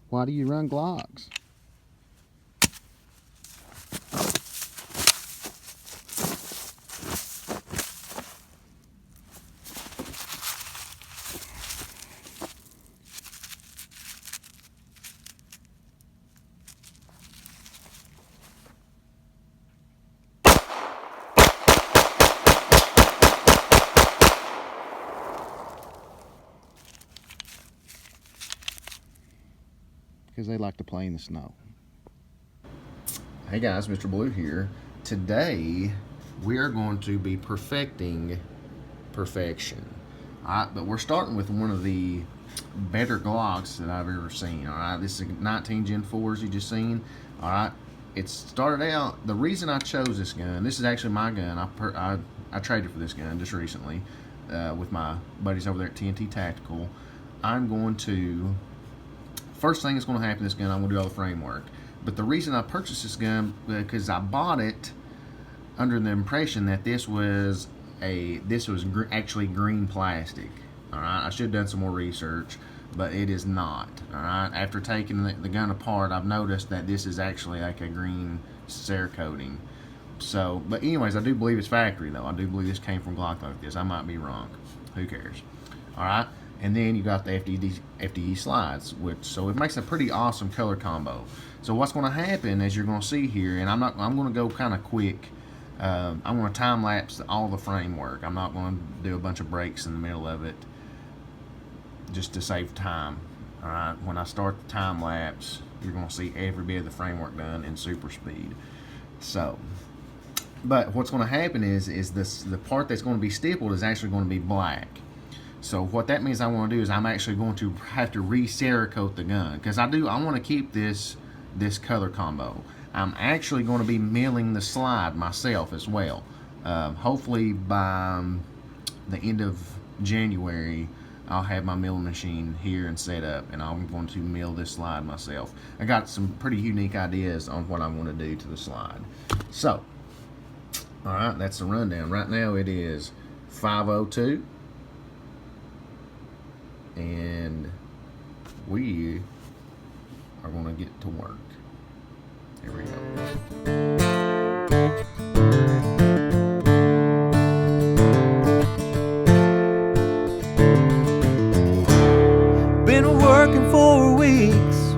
Why do you run Glocks? Because they like to play in the snow. Hey guys, Mr. Blue here. Today we are going to be perfecting perfection. Alright, but we're starting with one of the better Glocks that I've ever seen. Alright, this is 19 Gen 4s you just seen. Alright, it started out, the reason I chose this gun, this is actually my gun. I traded for this gun just recently with my buddies over there at TNT Tactical. I'm going to, first thing that's going to happen with this gun, I'm going to do all the framework. But the reason I purchased this gun, because I bought it under the impression that this was actually green plastic. All right, I should have done some more research, but it is not. All right, after taking the gun apart, I've noticed that this is actually like a green Cerakoting. So, but anyways, I do believe it's factory though. I do believe this came from Glock like this. I might be wrong. Who cares? All right. And then you got the FDE slides, so it makes a pretty awesome color combo. So what's going to happen, as you're going to see here, and I'm going to go kind of quick. I'm going to time lapse all the framework. I'm not going to do a bunch of breaks in the middle of it, just to save time. All right. When I start the time lapse, you're going to see every bit of the framework done in super speed. So, but what's going to happen is the part that's going to be stippled is actually going to be black. So what that means I want to do is I'm actually going to have to re-Cerakote the gun, because I want to keep this color combo. I'm actually going to be milling the slide myself as well. Hopefully by the end of January I'll have my milling machine here and set up, and I'm going to mill this slide myself. I got some pretty unique ideas on what I want to do to the slide. So, alright, that's the rundown. Right now it is 5:02. And we are going to get to work. Here we go. Been working for weeks,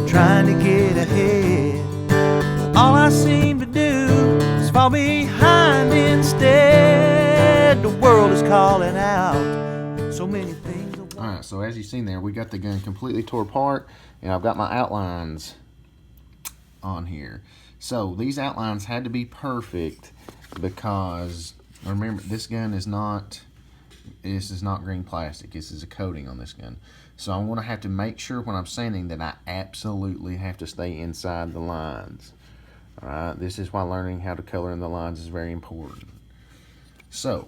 trying to get ahead. All I seem to do is fall behind instead. The world is calling out so many things. Alright, so as you've seen there, we got the gun completely tore apart, and I've got my outlines on here. So these outlines had to be perfect, because remember, this is not green plastic. This is a coating on this gun. So I'm going to have to make sure when I'm sanding that I absolutely have to stay inside the lines. Alright, this is why learning how to color in the lines is very important. So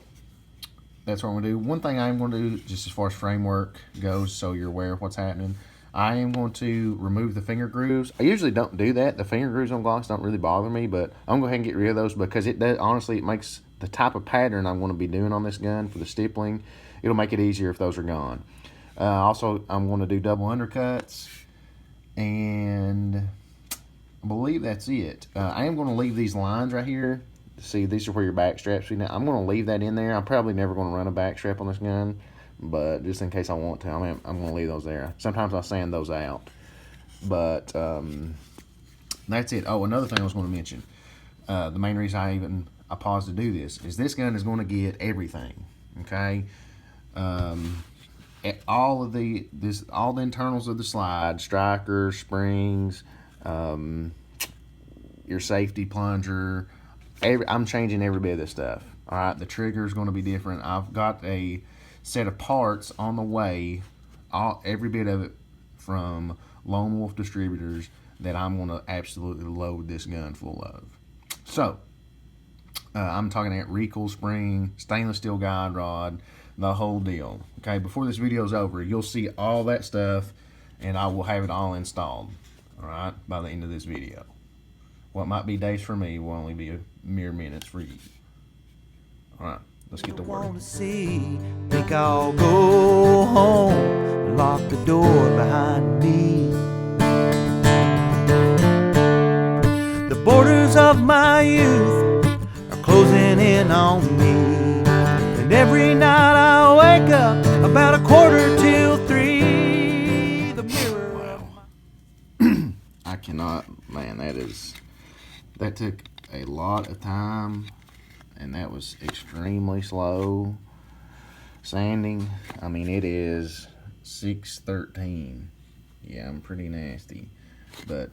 that's what I'm going to do. One thing I'm going to do, just as far as framework goes, so you're aware of what's happening, I am going to remove the finger grooves. I usually don't do that. The finger grooves on Glocks don't really bother me, but I'm going to go ahead and get rid of those, because it does, honestly, it makes the type of pattern I'm going to be doing on this gun for the stippling, it'll make it easier if those are gone. Also, I'm going to do double undercuts, and I believe that's it. I am going to leave these lines right here. See, these are where your back straps are. I'm going to leave that in there. I'm probably never going to run a back strap on this gun, but just in case I want to, I'm going to leave those there. Sometimes I'll sand those out. But that's it. Oh, another thing I was going to mention. The main reason I paused to do this is this gun is going to get everything. Okay, all the internals of the slide, striker, springs, your safety plunger. I'm changing every bit of this stuff. All right, the trigger is going to be different. I've got a set of parts on the way, every bit of it from Lone Wolf Distributors, that I'm going to absolutely load this gun full of. So, I'm talking about recoil spring, stainless steel guide rod, the whole deal. Okay, before this video is over, you'll see all that stuff, and I will have it all installed. All right, by the end of this video. What might be days for me will only be a mere minutes for you. All right, let's get to work. Think I'll go home and lock the door behind me. of my youth are closing in on me. And every night I wake up about 2:45 the mirror. Wow. I cannot, man, that took a lot of time, and that was extremely slow sanding. I mean, it is 6:13. Yeah, I'm pretty nasty. But,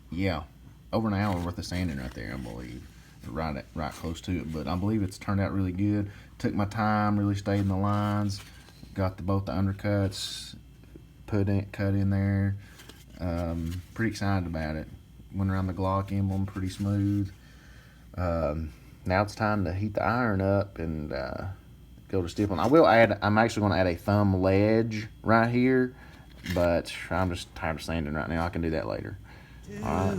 yeah, over an hour worth of sanding right there, I believe. Right close to it. But I believe it's turned out really good. Took my time, really stayed in the lines. Got both the undercuts cut in there. Pretty excited about it. Went around the Glock emblem pretty smooth. Now it's time to heat the iron up and go to stippling. I'm actually going to add a thumb ledge right here, but I'm just tired of sanding right now. I can do that later. All right.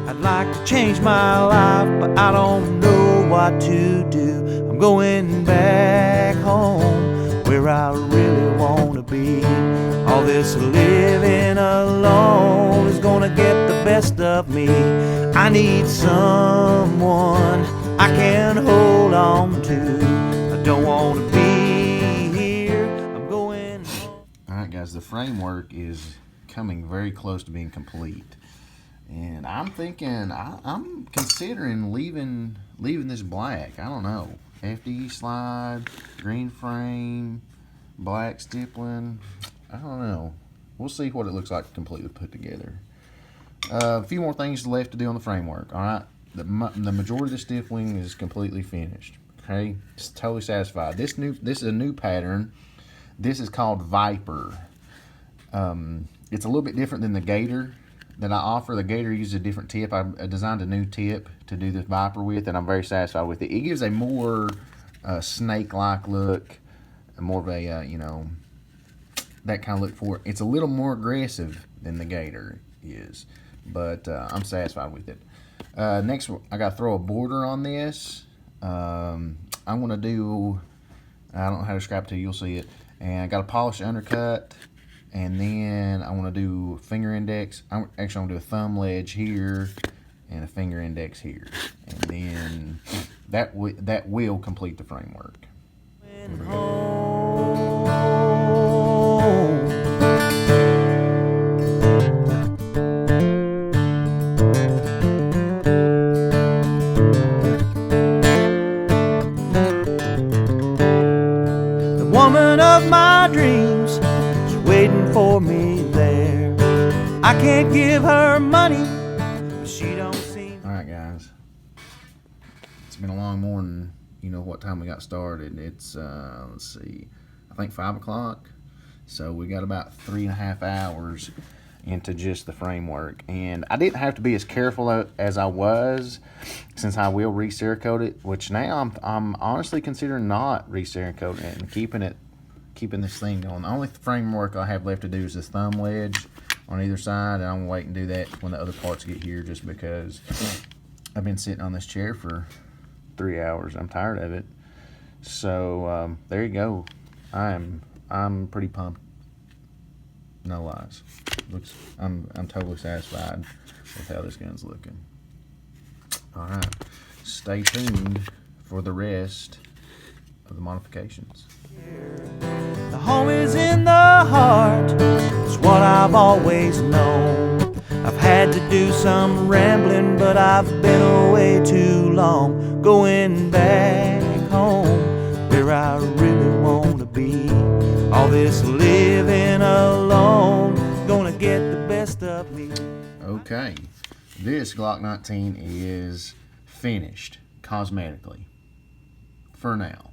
I'd like to change my life, but I don't know what to do. I'm going back home where I really want to be. All this living alone is gonna get the best of me. I need someone I can hold on to. I don't want to be here. I'm going home. All right, guys, the framework is coming very close to being complete. And I'm thinking, I'm considering leaving this black. I don't know. FD slide, green frame, black stippling. I don't know. We'll see what it looks like completely put together. A few more things left to do on the framework. All right. The majority of the stippling is completely finished. Okay. It's totally satisfied. This is a new pattern. This is called Viper. It's a little bit different than the Gator that I offer. The Gator uses a different tip. I designed a new tip to do this Viper with, and I'm very satisfied with it. It gives a more snake-like look, more of a, that kind of look for it. It's a little more aggressive than the Gator is, but I'm satisfied with it. Next, I got to throw a border on this. I'm going to do, I don't know how to describe it to you, you'll see it. And I got to polish the undercut. And then I want to do finger index. I'm actually going to do a thumb ledge here and a finger index here. And then that will complete the framework. The woman of my dreams waiting for me there. I can't give her money, but she don't seem. All right, guys. It's been a long morning. You know what time we got started. It's let's see, I think 5 o'clock. So we got about 3.5 hours into just the framework, and I didn't have to be as careful as I was, since I will re-cerakote it. Which now I'm honestly considering not re-cerakoting it and keeping this thing going. The only framework I have left to do is this thumb ledge on either side, and I'm gonna wait and do that when the other parts get here, just because I've been sitting on this chair for 3 hours. I'm tired of it. So there you go. I'm pretty pumped. No lies. I'm totally satisfied with how this gun's looking. All right, stay tuned for the rest of the modifications. The home is in the heart. It's what I've always known. I've had to do some rambling, but I've been away too long. Going back home where I really want to be. All this living alone gonna get the best of me. Okay, this Glock 19 is finished cosmetically for now.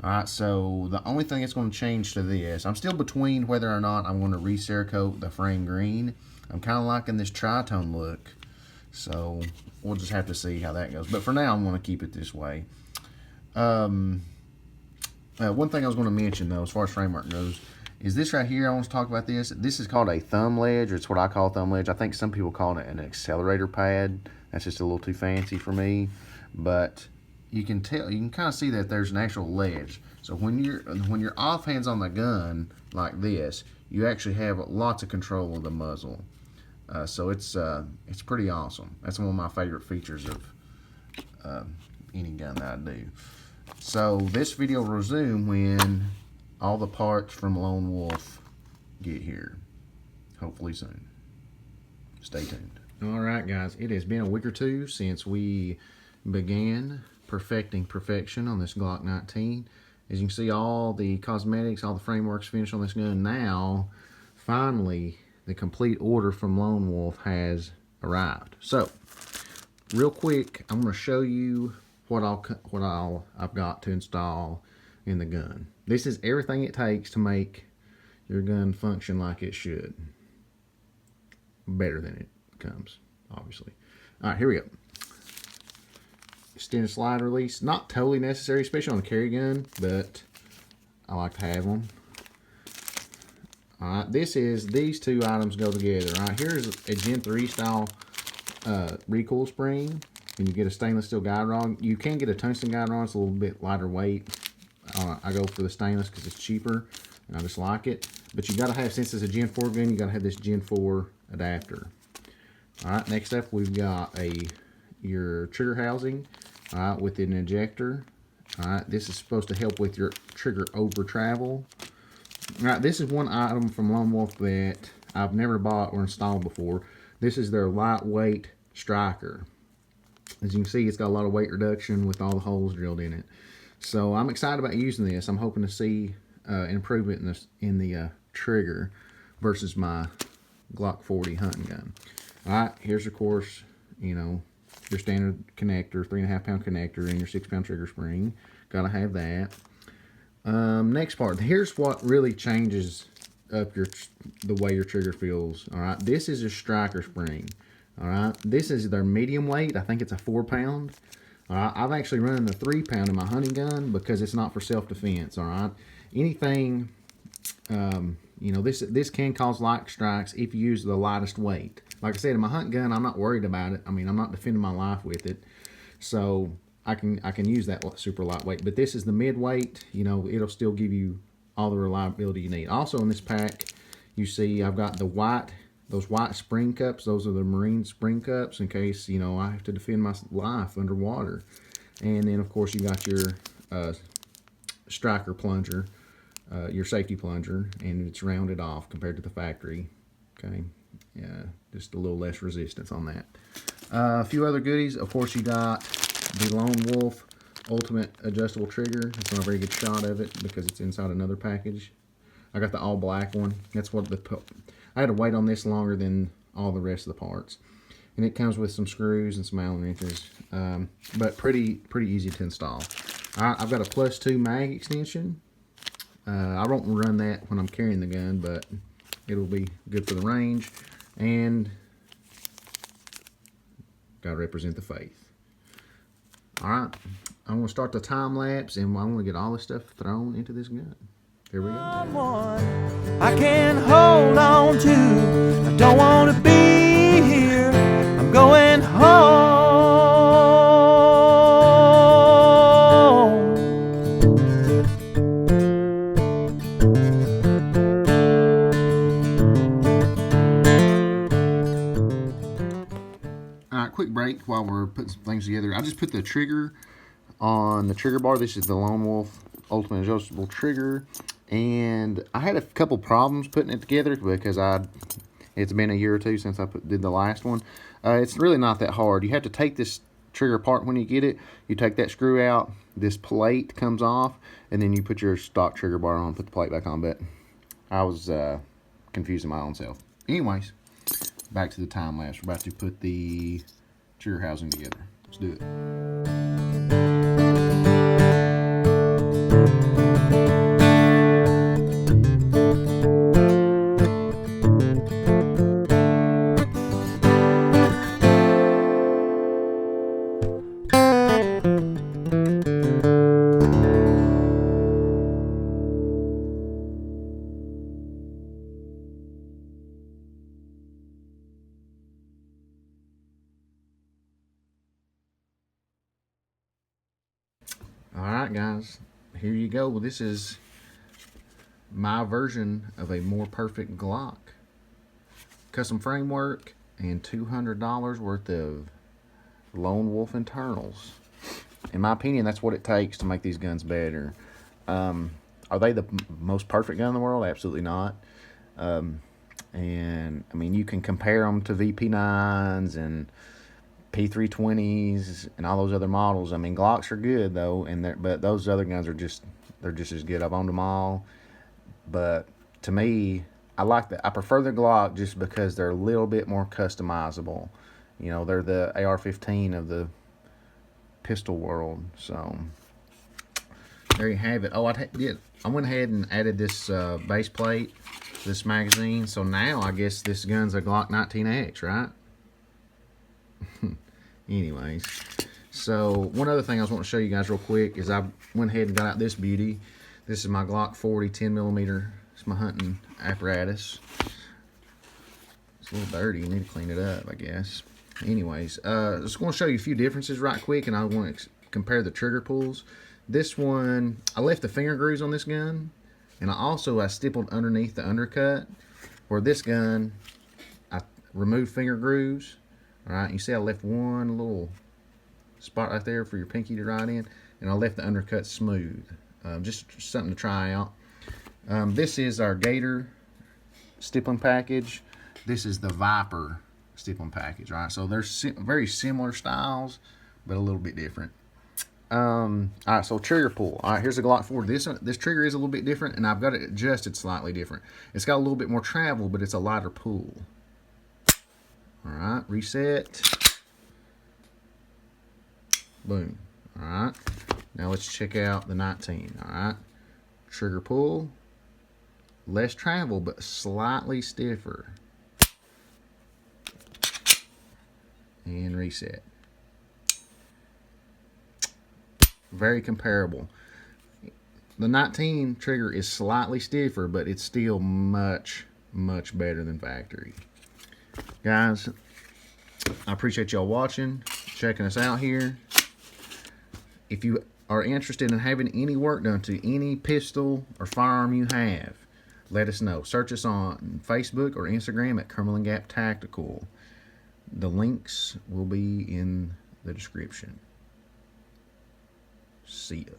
All right, so the only thing that's going to change to this, I'm still between whether or not I'm going to re-cerakote the frame green. I'm kind of liking this tritone look, so we'll just have to see how that goes. But for now, I'm going to keep it this way. One thing I was going to mention, though, as far as framework goes, is this right here. I want to talk about this. This is called a thumb ledge, or it's what I call a thumb ledge. I think some people call it an accelerator pad. That's just a little too fancy for me, but you can kind of see that there's an actual ledge. So when you're offhands on the gun like this, you actually have lots of control of the muzzle. So it's pretty awesome. That's one of my favorite features of any gun that I do. So this video will resume when all the parts from Lone Wolf get here. Hopefully soon. Stay tuned. Alright guys, it has been a week or two since we began perfecting perfection on this Glock 19. As you can see, all the cosmetics, all the frameworks finished on this gun. Now, finally, the complete order from Lone Wolf has arrived. So, real quick, I'm going to show you what I've got to install in the gun. This is everything it takes to make your gun function like it should. Better than it comes, obviously. All right, here we go. Extended slide release, not totally necessary, especially on a carry gun, but I like to have them. All right, these two items go together. All right, here's a Gen 3 style recoil spring, and you get a stainless steel guide rod. You can get a tungsten guide rod; it's a little bit lighter weight. I go for the stainless because it's cheaper, and I just like it. But you got to have, since it's a Gen 4 gun, you got to have this Gen 4 adapter. All right, next up we've got your trigger housing, all right, with an ejector. All right, this is supposed to help with your trigger over travel. All right, this is one item from Lone Wolf that I've never bought or installed before. This is their lightweight striker. As you can see, it's got a lot of weight reduction with all the holes drilled in it. So I'm excited about using this. I'm hoping to see improvement in the trigger versus my Glock 40 hunting gun. All right, here's of course, you know, your standard connector, 3.5 pound connector, and your 6 pound trigger spring. Gotta have that. Next part. Here's what really changes up the way your trigger feels. All right, this is a striker spring. All right, this is their medium weight. I think it's a 4 pound. All right, I've actually run the 3 pound in my hunting gun because it's not for self defense. All right, anything. You know, this can cause light strikes if you use the lightest weight. Like I said, in my hunt gun, I'm not worried about it. I mean, I'm not defending my life with it, so I can use that super lightweight. But this is the mid-weight. You know, it'll still give you all the reliability you need. Also in this pack, you see I've got those white spring cups. Those are the marine spring cups in case, you know, I have to defend my life underwater. And then of course you got your striker plunger. Your safety plunger, and it's rounded off compared to the factory. Okay, yeah, just a little less resistance on that. A few other goodies. Of course, you got the Lone Wolf Ultimate Adjustable Trigger. It's not a very good shot of it because it's inside another package. I got the all black one. That's what I had to wait on this longer than all the rest of the parts. And it comes with some screws and some Allen wrenches, but pretty easy to install. All right, I've got a +2 mag extension. I won't run that when I'm carrying the gun, but it'll be good for the range. And gotta represent the faith. Alright, I'm gonna start the time lapse, and I'm gonna get all this stuff thrown into this gun. Here we go. I can hold on to. I don't want to be here. I'm going home. Quick break while we're putting some things together. I just put the trigger on the trigger bar. This is the Lone Wolf Ultimate Adjustable Trigger, and I had a couple problems putting it together because it's been a year or two since I did the last one. It's really not that hard. You have to take this trigger apart when you get it. You take that screw out, this plate comes off, and then you put your stock trigger bar on, put the plate back on. But I was confusing my own self. Anyways, back to the time lapse. We're about to put the trigger housing together. Let's do it. Alright guys, here you go. Well, this is my version of a more perfect Glock. custom framework and $200 worth of Lone Wolf internals. In my opinion, that's what it takes to make these guns better. Are they the most perfect gun in the world? Absolutely not. And I mean, you can compare them to VP9s and P320s and all those other models. I mean, Glocks are good though, but those other guns are just as good. I've owned them all, but to me, I prefer the Glock just because they're a little bit more customizable. You know, they're the AR-15 of the pistol world. So there you have it. Oh, I went ahead and added this base plate to this magazine. So now I guess this gun's a Glock 19X, right? Anyways, so one other thing I was wanting to show you guys real quick is I went ahead and got out this beauty. This is my Glock 40 10mm. It's my hunting apparatus. It's a little dirty. You need to clean it up, I guess. Anyways, just want to show you a few differences right quick, and I want to compare the trigger pulls. This one, I left the finger grooves on this gun, and I stippled underneath the undercut. Where this gun, I removed finger grooves. All right, you see I left one little spot right there for your pinky to ride in, and I left the undercut smooth. Just something to try out. This is our Gator stippling package. This is the Viper stippling package, right? So they're very similar styles, but a little bit different. All right, so trigger pull. All right, here's a Glock 40. This trigger is a little bit different, and I've got it adjusted slightly different. It's got a little bit more travel, but it's a lighter pull. All right, reset. Boom. All right, now let's check out the 19. All right, trigger pull, less travel, but slightly stiffer. And reset. Very comparable. The 19 trigger is slightly stiffer, but it's still much, much better than factory. Guys, I appreciate y'all watching, checking us out here. If you are interested in having any work done to any pistol or firearm you have, let us know. Search us on Facebook or Instagram at Cumberland Gap Tactical. The links will be in the description. See ya.